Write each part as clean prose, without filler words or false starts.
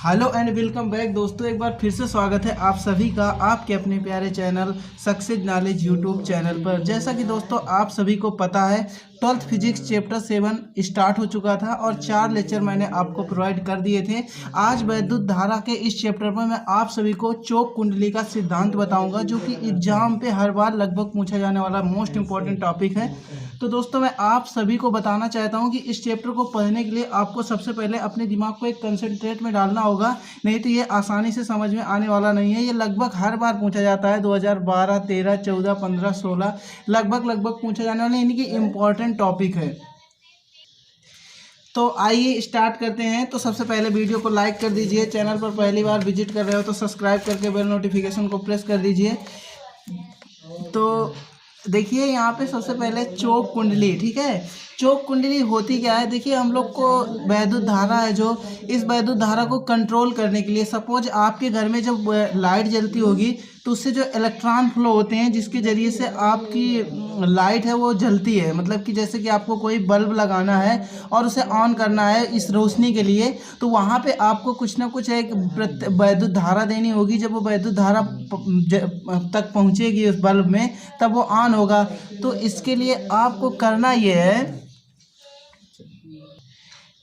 Hello and welcome back दोस्तों, एक बार फिर से स्वागत है आप सभी का आपके अपने प्यारे channel success knowledge YouTube channel पर। जैसा कि दोस्तों आप सभी को पता है, 12th फिजिक्स चैप्टर 7 स्टार्ट हो चुका था और 4 लेक्चर मैंने आपको प्रोवाइड कर दिए थे। आज वैद्युत धारा के इस चैप्टर पर मैं आप सभी को चौक कुंडली का सिद्धांत बताऊंगा, जो कि एग्जाम पे हर बार लगभग पूछा जाने वाला मोस्ट इंपॉर्टेंट टॉपिक है। तो दोस्तों मैं आप सभी को बताना चाहता हूं कि इस चैप्टर को पढ़ने के लिए आपको सबसे पहले अपने दिमाग को एक कंसंट्रेट में डालना होगा, नहीं तो ये आसानी से समझ में आने वाला नहीं है। ये लगभग हर बार पूछा जाता है, 2012, 13, 14, 15, 16 लगभग पूछा जाने वाला, यानी कि इम्पॉर्टेंट टॉपिक है। तो आइए स्टार्ट करते हैं। तो सबसे पहले वीडियो को लाइक कर दीजिए, चैनल पर पहली बार विजिट कर रहे हो तो सब्सक्राइब करके बेल नोटिफिकेशन को प्रेस कर दीजिए। तो देखिए यहाँ पे सबसे पहले चौक कुंडली, ठीक है। चौक कुंडली होती क्या है, देखिए हम लोग को वैद्युत धारा है जो, इस वैद्युत धारा को कंट्रोल करने के लिए, सपोज आपके घर में जब लाइट जलती होगी तो उससे जो इलेक्ट्रॉन फ्लो होते हैं जिसके ज़रिए से आपकी लाइट है वो जलती है। मतलब कि जैसे कि आपको कोई बल्ब लगाना है और उसे ऑन करना है इस रोशनी के लिए, तो वहाँ पे आपको कुछ ना कुछ एक वैद्युत धारा देनी होगी। जब वो वैद्युत धारा तक पहुँचेगी उस बल्ब में, तब वो ऑन होगा। तो इसके लिए आपको करना ये है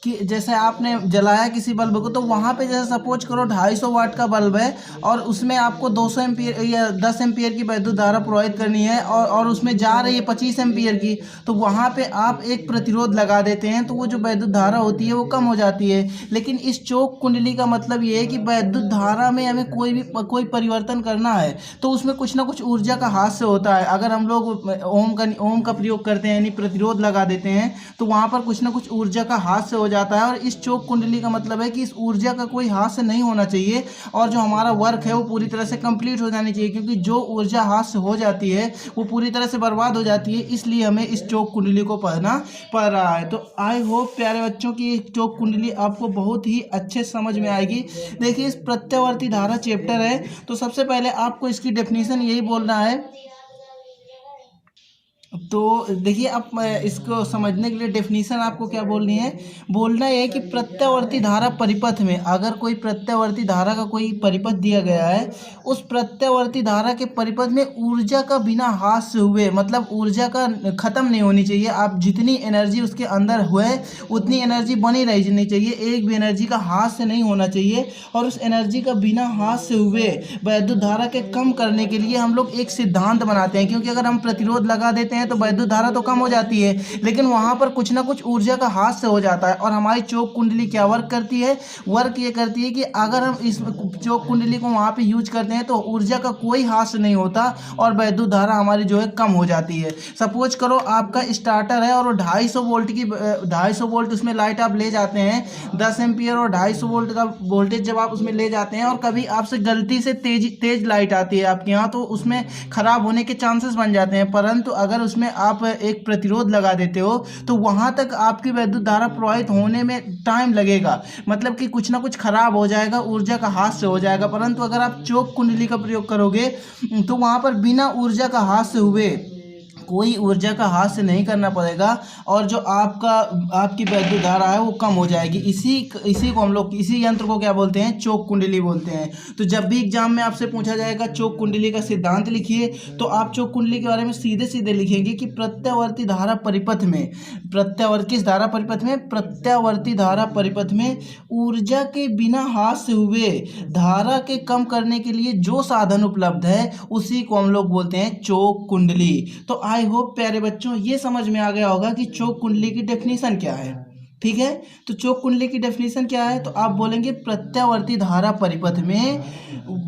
कि जैसे आपने जलाया किसी बल्ब को, तो वहाँ पे जैसे सपोज करो 250 वाट का बल्ब है और उसमें आपको 200 एम्पियर या 10 एम्पियर की वैद्युत धारा प्रोवाइड करनी है और उसमें जा रही है 25 एम्पियर की, तो वहाँ पे आप एक प्रतिरोध लगा देते हैं, तो वो जो वैद्युत धारा होती है वो कम हो जाती है। लेकिन इस चौक कुंडली का मतलब ये है कि वैद्युत धारा में हमें कोई परिवर्तन करना है तो उसमें कुछ ना कुछ ऊर्जा का हास्य होता है। अगर हम लोग ओम का प्रयोग करते हैं, यानी प्रतिरोध लगा देते हैं, तो वहाँ पर कुछ ना कुछ ऊर्जा का हास्य हो जाता है। और इस चौक कुंडली का मतलब है कि इस ऊर्जा का कोई हास्य नहीं होना चाहिए और जो हमारा वर्क है वो पूरी तरह से कंप्लीट हो जानी चाहिए, क्योंकि जो ऊर्जा हास्य हो जाती है वो पूरी तरह से बर्बाद हो जाती है। इसलिए हमें इस चौक कुंडली को पढ़ना पड़ रहा है। तो आई होप प्यारे बच्चों की ये चौक कुंडली आपको बहुत ही अच्छे समझ में आएगी। देखिए इस प्रत्यावर्ती धारा चैप्टर है, तो सबसे पहले आपको इसकी डेफिनेशन यही बोलना है। तो देखिए अब इसको समझने के लिए डेफिनेशन आपको क्या बोलनी है, बोलना है कि प्रत्यावर्ती धारा परिपथ में, अगर कोई प्रत्यावर्ती धारा का कोई परिपथ दिया गया है, उस प्रत्यावर्ती धारा के परिपथ में ऊर्जा का बिना हास्य हुए, मतलब ऊर्जा का खत्म नहीं होनी चाहिए। आप जितनी एनर्जी उसके अंदर हुए उतनी एनर्जी बनी रहनी चाहिए, एक भी एनर्जी का हास्य नहीं होना चाहिए। और उस एनर्जी का बिना हास्य हुए वैद्युत धारा के कम करने के लिए हम लोग एक सिद्धांत बनाते हैं, क्योंकि अगर हम प्रतिरोध लगा देते हैं तो वैद्युत धारा तो कम हो जाती है, लेकिन वहां पर कुछ ना कुछ ऊर्जा का हास्य हो जाता है। और हमारी चौक कुंडली क्या वर्क करती है, वर्क ये करती है कि अगर हम इस चौक कुंडली को वहां पे यूज करते हैं तो ऊर्जा का कोई हास्य नहीं होता और वैद्युत धारा हमारी जो है कम हो जाती है। सपोज करो आपका स्टार्टर है और 250 वोल्ट की 250 वोल्ट उसमें लाइट आप ले जाते हैं, 10 एम्पियर और 250 वोल्ट का वोल्टेज जब आप उसमें ले जाते हैं और कभी आपसे गलती से तेज लाइट आती है आपके यहाँ, तो उसमें खराब होने के चांसेस बन जाते हैं। परंतु अगर उसमें आप एक प्रतिरोध लगा देते हो तो वहां तक आपकी वैद्युत धारा प्रवाहित होने में टाइम लगेगा, मतलब कि कुछ ना कुछ खराब हो जाएगा, ऊर्जा का हास्य हो जाएगा। परंतु अगर आप चौक कुंडली का प्रयोग करोगे तो वहां पर बिना ऊर्जा का हास्य हुए, कोई ऊर्जा का हास्य नहीं करना पड़ेगा और जो आपकी वैद्युत धारा है वो कम हो जाएगी। इसी को हम लोग, इसी यंत्र को क्या बोलते हैं, चौक कुंडली बोलते हैं। तो जब भी एग्जाम में आपसे पूछा जाएगा चौक कुंडली का सिद्धांत लिखिए, तो आप चौक कुंडली के बारे में सीधे सीधे लिखेंगे कि प्रत्यावर्ती धारा परिपथ में, किस धारा परिपथ में, प्रत्यावर्ती धारा परिपथ में ऊर्जा के बिना हास्य हुए धारा के कम करने के लिए जो साधन उपलब्ध है उसी को हम लोग बोलते हैं चौक कुंडली। तो आई होप प्यारे बच्चों ये समझ में आ गया होगा कि चौक कुंडली की डेफिनेशन क्या है। ठीक है, तो चौक कुंडली की डेफिनेशन क्या है, तो आप बोलेंगे प्रत्यावर्ती धारा परिपथ में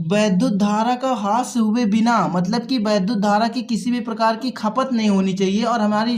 वैद्युत धारा का हास्य हुए बिना, मतलब कि वैद्युत धारा की किसी भी प्रकार की खपत नहीं होनी चाहिए और हमारी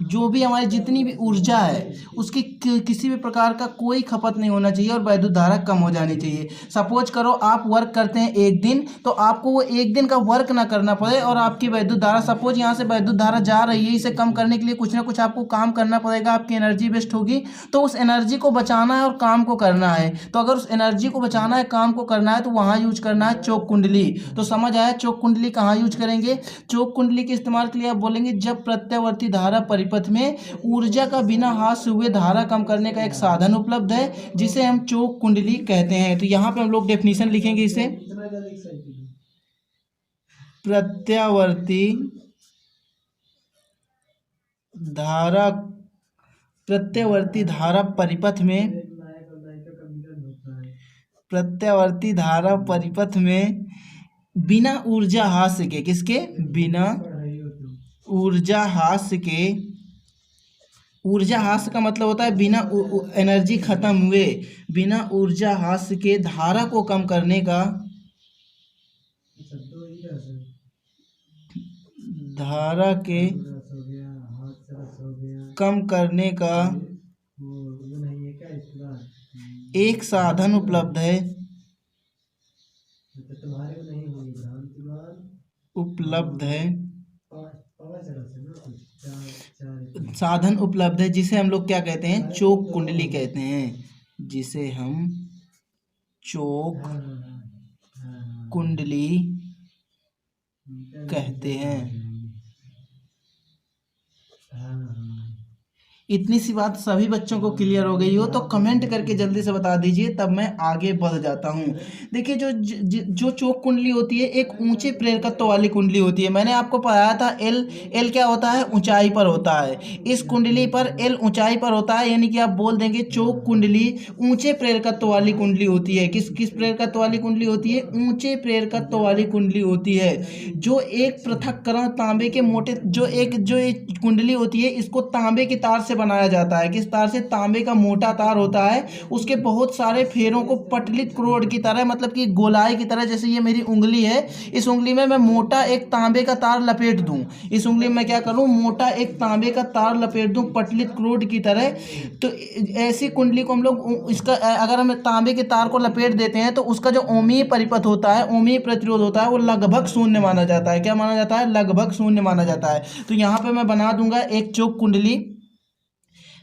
जो भी हमारी जितनी भी ऊर्जा है उसकी किसी भी प्रकार का कोई खपत नहीं होना चाहिए और वैद्युत धारा कम हो जानी चाहिए। सपोज करो आप वर्क करते हैं एक दिन, तो आपको वो एक दिन का वर्क ना करना पड़े और आपकी वैद्युत धारा, सपोज यहाँ से वैद्युत धारा जा रही है, इसे कम करने के लिए कुछ ना कुछ आपको काम करना पड़ेगा, आपकी एनर्जी वेस्ट होगी, तो उस एनर्जी को बचाना है और काम को करना है। तो अगर उस एनर्जी को बचाना है, काम को करना है, तो वहाँ यूज करना है चौक कुंडली। तो समझ आया चौक कुंडली कहाँ यूज करेंगे। चौक कुंडली के इस्तेमाल के लिए आप बोलेंगे जब प्रत्यावर्ती धारा परिपथ परिपथ में ऊर्जा का बिना हास हुए धारा कम करने का एक साधन उपलब्ध है जिसे हम चोक कुंडली कहते हैं। तो यहाँ पे हम लोग डेफिनेशन लिखेंगे इसे, प्रत्यावर्ती धारा परिपथ में बिना ऊर्जा हास्य के, किसके, बिना ऊर्जा हास्य के, ऊर्जा हास्य का मतलब होता है बिना एनर्जी खत्म हुए, बिना ऊर्जा हास्य के धारा को कम करने का, धारा के कम करने का एक साधन उपलब्ध है, साधन उपलब्ध है जिसे हम लोग क्या कहते हैं, चोक कुंडली कहते हैं, जिसे हम चोक कुंडली कहते हैं। इतनी सी बात सभी बच्चों को क्लियर हो गई हो तो कमेंट करके जल्दी से बता दीजिए, तब मैं आगे बढ़ जाता हूँ। देखिए जो चोक कुंडली होती है एक ऊंचे प्रेरकत्व वाली कुंडली होती है। मैंने आपको पढ़ाया था एल क्या होता है, ऊंचाई पर होता है। इस कुंडली पर एल ऊंचाई पर होता है, यानी कि आप बोल देंगे चोक कुंडली ऊंचे प्रेरकत्व वाली कुंडली होती है। किस प्रेरकत्व वाली कुंडली होती है, ऊंचे प्रेरकत्व वाली कुंडली होती है। जो एक पृथक्करण तांबे के मोटे जो एक कुंडली होती है, इसको तांबे के तार से बनाया जाता है। किस तार से, तांबे का मोटा तार होता है, उसके बहुत सारे फेरों को पटलित क्रोड की तरह, मतलब कि गोलाई की तरह, जैसे ये मेरी उंगली है, इस उंगली में मैं मोटा एक तांबे का तार लपेट दूं, इस उंगली में मैं क्या करूं, मोटा एक तांबे का तार लपेट दूं पटलित क्रोड की तरह। तो ऐसी कुंडली को हम लोग, इसका अगर हम तांबे के तार को लपेट देते हैं तो उसका जो ओमीय परिपथ होता है, ओमीय प्रतिरोध होता है, वो लगभग शून्य माना जाता है। क्या माना जाता है, लगभग शून्य माना जाता है। तो यहाँ पे मैं बना दूंगा एक चोक कुंडली।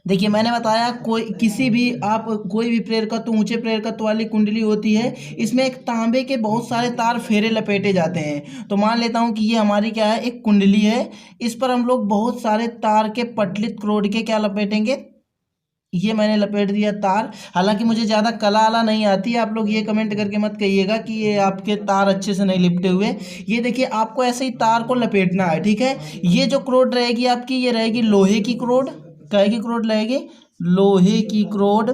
देखिए मैंने बताया किसी भी आप कोई भी प्रेरकत्व, ऊंचे प्रेरकत्व वाली कुंडली होती है, इसमें एक तांबे के बहुत सारे तार फेरे लपेटे जाते हैं। तो मान लेता हूं कि ये हमारी क्या है, एक कुंडली है, इस पर हम लोग बहुत सारे तार के पटलित क्रोड के क्या लपेटेंगे, ये मैंने लपेट दिया तार। हालांकि मुझे ज़्यादा कला आला नहीं आती, आप लोग ये कमेंट करके मत कहिएगा कि ये आपके तार अच्छे से नहीं लिपटे हुए। ये देखिए आपको ऐसे ही तार को लपेटना है, ठीक है। ये जो क्रोड रहेगी आपकी, ये रहेगी लोहे की क्रोड। काय की क्रोड रहेगी, लोहे की क्रोड।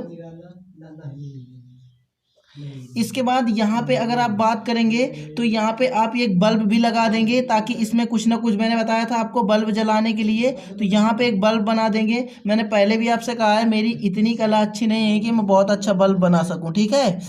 इसके बाद यहाँ पे अगर आप बात करेंगे तो यहाँ पे आप एक बल्ब भी लगा देंगे, ताकि इसमें कुछ ना कुछ, मैंने बताया था आपको बल्ब जलाने के लिए, तो यहाँ पे एक बल्ब बना देंगे। मैंने पहले भी आपसे कहा है मेरी इतनी कला अच्छी नहीं है कि मैं बहुत अच्छा बल्ब बना सकूँ, ठीक है।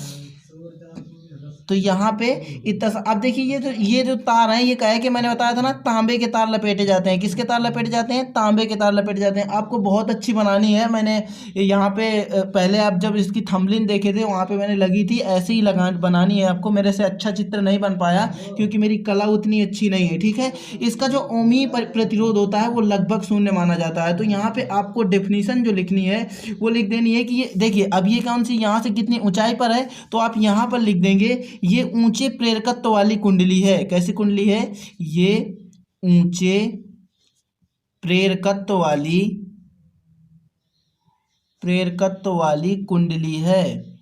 तो यहाँ पे इतना, अब देखिए ये जो तार हैं, ये कहे कि मैंने बताया था ना तांबे के तार लपेटे जाते हैं। किसके तार लपेटे जाते हैं, तांबे के तार लपेटे जाते हैं। आपको बहुत अच्छी बनानी है। मैंने यहाँ पे पहले आप जब इसकी थंबनेल देखे थे वहाँ पे मैंने लगी थी, ऐसे ही बनानी है आपको। मेरे से अच्छा चित्र नहीं बन पाया क्योंकि मेरी कला उतनी अच्छी नहीं है, ठीक है। इसका जो ओमीय प्रतिरोध होता है वो लगभग शून्य माना जाता है। तो यहाँ पे आपको डेफिनेशन जो लिखनी है वो लिख देनी है कि ये देखिए अब ये कौन सी, यहाँ से कितनी ऊंचाई पर है, तो आप यहाँ पर लिख देंगे ये ऊंचे प्रेरकत्व वाली कुंडली है। कैसी कुंडली है, ये ऊंचे प्रेरकत्व वाली कुंडली है।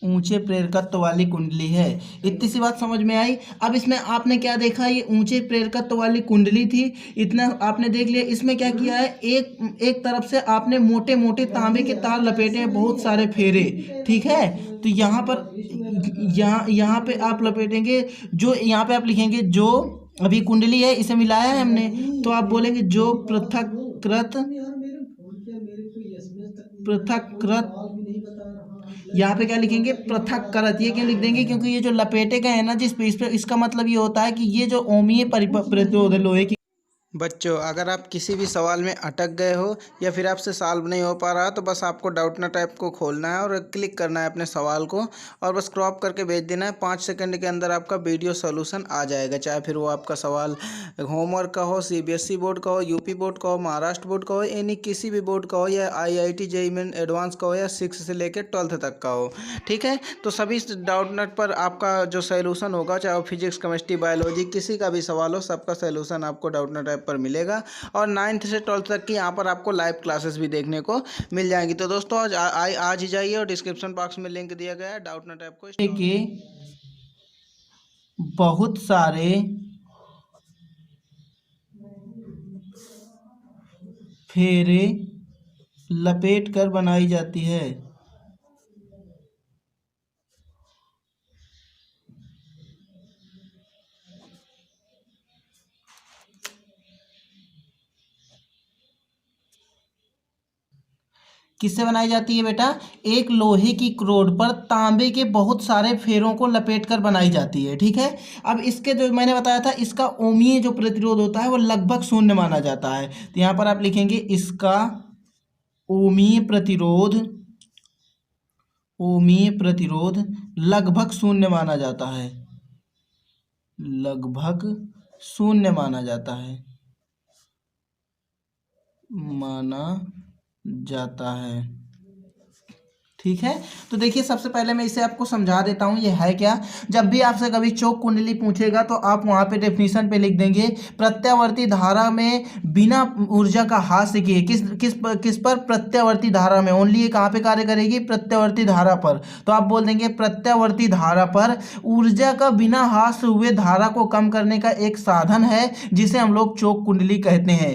ऊंचे प्रेरकत्व वाली कुंडली है। इतनी सी बात समझ में आई। अब इसमें आपने क्या देखा, ये ऊंचे प्रेरकत्व वाली कुंडली थी, इतना आपने देख लिया। इसमें क्या किया है, एक तरफ से आपने मोटे मोटे तांबे के तार लपेटे हैं, बहुत सारे फेरे, ठीक है। तो यहाँ पर यहाँ पे आप लपेटेंगे, जो यहाँ पे आप लिखेंगे जो अभी कुंडली है इसे मिलाया है हमने, तो आप बोलेंगे जो पृथक्कृत यहाँ पे क्या लिखेंगे, पृथक करत। ये क्यों लिख देंगे, क्योंकि ये जो लपेटे गए हैं ना जिस पे, इस पे, इसका मतलब ये होता है कि ये जो ओमीय प्रतिरोध है लोहे की, बच्चों, अगर आप किसी भी सवाल में अटक गए हो या फिर आपसे सॉल्व नहीं हो पा रहा, तो बस आपको डाउटनट ऐप को खोलना है और क्लिक करना है अपने सवाल को और बस क्रॉप करके भेज देना है। 5 सेकंड के अंदर आपका वीडियो सॉल्यूशन आ जाएगा। चाहे फिर वो आपका सवाल होमवर्क का हो, सीबीएसई बोर्ड का हो, यूपी बोर्ड का हो, महाराष्ट्र बोर्ड का हो, यानी किसी भी बोर्ड का हो, या आईआईटी जेईई मेन एडवांस का हो, या 6 से लेकर 12th तक का हो। ठीक है, तो सभी डाउटनट पर आपका जो सॉल्यूशन होगा, चाहे वो फिजिक्स, केमिस्ट्री, बायोलॉजी, किसी का भी सवाल हो, सबका सॉल्यूशन आपको डाउटनट ऐप पर मिलेगा। और 9th से 12th तक की यहाँ पर आपको लाइव क्लासेस भी देखने को मिल जाएंगी। तो दोस्तों आज ही जाइए और डिस्क्रिप्शन बॉक्स में लिंक दिया गया है डाउटनट ऐप को। देखिए, बहुत सारे फेरे लपेट कर बनाई जाती है। किससे बनाई जाती है बेटा? एक लोहे की क्रोड पर तांबे के बहुत सारे फेरों को लपेट कर बनाई जाती है। ठीक है, अब इसके जो मैंने बताया था, इसका ओमीय जो प्रतिरोध होता है वो लगभग शून्य माना जाता है। तो यहाँ पर आप लिखेंगे इसका ओमीय प्रतिरोध लगभग शून्य माना जाता है। लगभग शून्य माना जाता है। ठीक है, तो देखिए, सबसे पहले मैं इसे आपको समझा देता हूँ ये है क्या। जब भी आपसे कभी चौक कुंडली पूछेगा तो आप वहाँ पे डेफिनेशन पे लिख देंगे, प्रत्यावर्ती धारा में बिना ऊर्जा का ह्रास किए। किस पर? प्रत्यावर्ती धारा में। ओनली ये कहाँ पे कार्य करेगी? प्रत्यावर्ती धारा पर। तो आप बोल देंगे प्रत्यावर्ती धारा पर ऊर्जा का बिना ह्रास हुए धारा को कम करने का एक साधन है, जिसे हम लोग चौक कुंडली कहते हैं।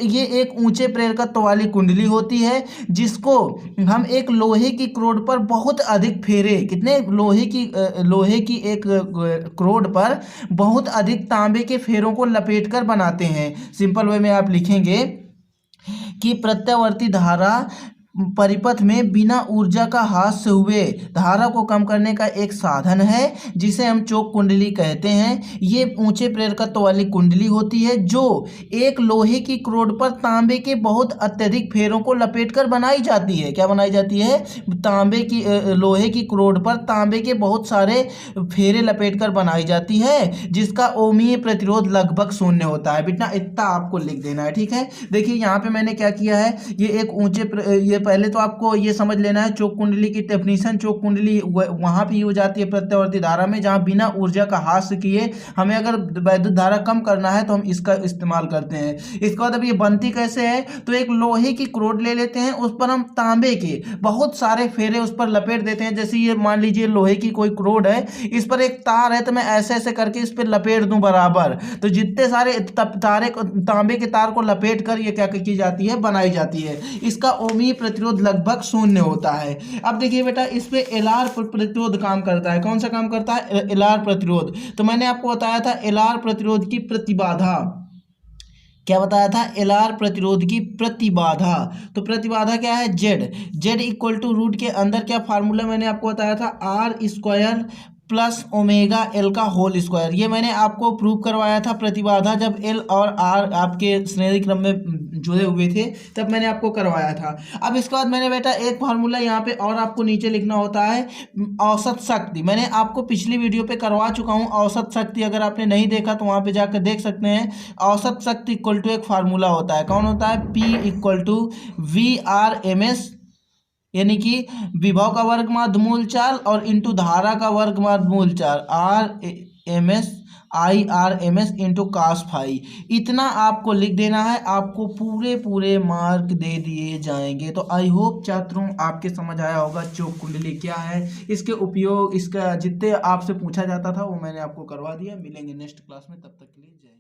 ये एक ऊंचे प्रेरकत्व वाली कुंडली होती है, जिसको हम एक लोहे की क्रोड पर बहुत अधिक फेरे, कितने? लोहे की एक क्रोड पर बहुत अधिक तांबे के फेरों को लपेट कर बनाते हैं। सिंपल वे में आप लिखेंगे कि प्रत्यावर्ती धारा परिपथ में बिना ऊर्जा का ह्रास हुए धारा को कम करने का एक साधन है, जिसे हम चौक कुंडली कहते हैं। ये ऊंचे प्रेरकत्व वाली कुंडली होती है, जो एक लोहे की क्रोड पर तांबे के बहुत अत्यधिक फेरों को लपेटकर बनाई जाती है। क्या बनाई जाती है? लोहे की क्रोड पर तांबे के बहुत सारे फेरे लपेटकर बनाई जाती है, जिसका ओमीय प्रतिरोध लगभग शून्य होता है। बेटा इतना आपको लिख देना है। ठीक है, देखिए यहाँ पे मैंने क्या किया है, ये एक पहले तो आपको ये समझ लेना है चौक कुंडली की डेफिनेशन। चौक कुंडली वहां पे यूज आती है प्रत्यावर्ती धारा में, जहां बिना ऊर्जा का ह्रास किए हमें अगर वैद्युत धारा कम करना है तो हम इसका इस्तेमाल करते हैं। इसके बाद अब ये बनती कैसे है, तो एक लोहे की क्रोड ले लेते हैं, उस पर हम तांबे के बहुत सारे फेरे उस पर लपेट देते हैं। जैसे ये मान लीजिए लोहे की कोई क्रोड है, इस पर एक तार है, तो मैं ऐसे ऐसे करके इस पर लपेट दूं बराबर, तो जितने सारे तांबे के तार को लपेट कर ये क्या की जाती है? बनाई जाती है। इसका ओमीय प्रतिरोध लगभग शून्य होता है। अब देखिए बेटा, इस पे एलआर प्रतिरोध काम करता है। कौन सा काम करता है? एलआर प्रतिरोध। तो मैंने आपको बताया था एलआर प्रतिरोध की प्रतिबाधा। क्या बताया था? एलआर प्रतिरोध की प्रतिबाधा। तो प्रतिबाधा क्या है? जेड इक्वल टू रूट के अंदर क्या फार्मूला मैंने आपको बताया था? R square plus omega L का होल स्क्वायर। ये मैंने आपको प्रूव करवाया था प्रतिबाधा, जब एल और आर आपके श्रेणी क्रम में जुड़े हुए थे, तब मैंने आपको करवाया था। अब इसके बाद मैंने बेटा एक फार्मूला यहाँ पे और आपको नीचे लिखना होता है, औसत शक्ति। मैंने आपको पिछली वीडियो पे करवा चुका हूँ औसत शक्ति। अगर आपने नहीं देखा तो वहाँ पे जाकर देख सकते हैं। औसत शक्ति इक्वल टू एक फार्मूला होता है। कौन होता है? P इक्वल टू VRMS, यानी कि विभव का वर्ग माध्य मूल 4 और इंटू धारा का वर्ग माध्य मूल 4, IRMS इंटू cos फाई। इतना आपको लिख देना है, आपको पूरे मार्क दे दिए जाएंगे। तो आई होप छात्रों आपके समझ आया होगा चौक कुंडली क्या है, इसके उपयोग, इसका जितने आपसे पूछा जाता था वो मैंने आपको करवा दिया। मिलेंगे नेक्स्ट क्लास में, तब तक के लिए जय।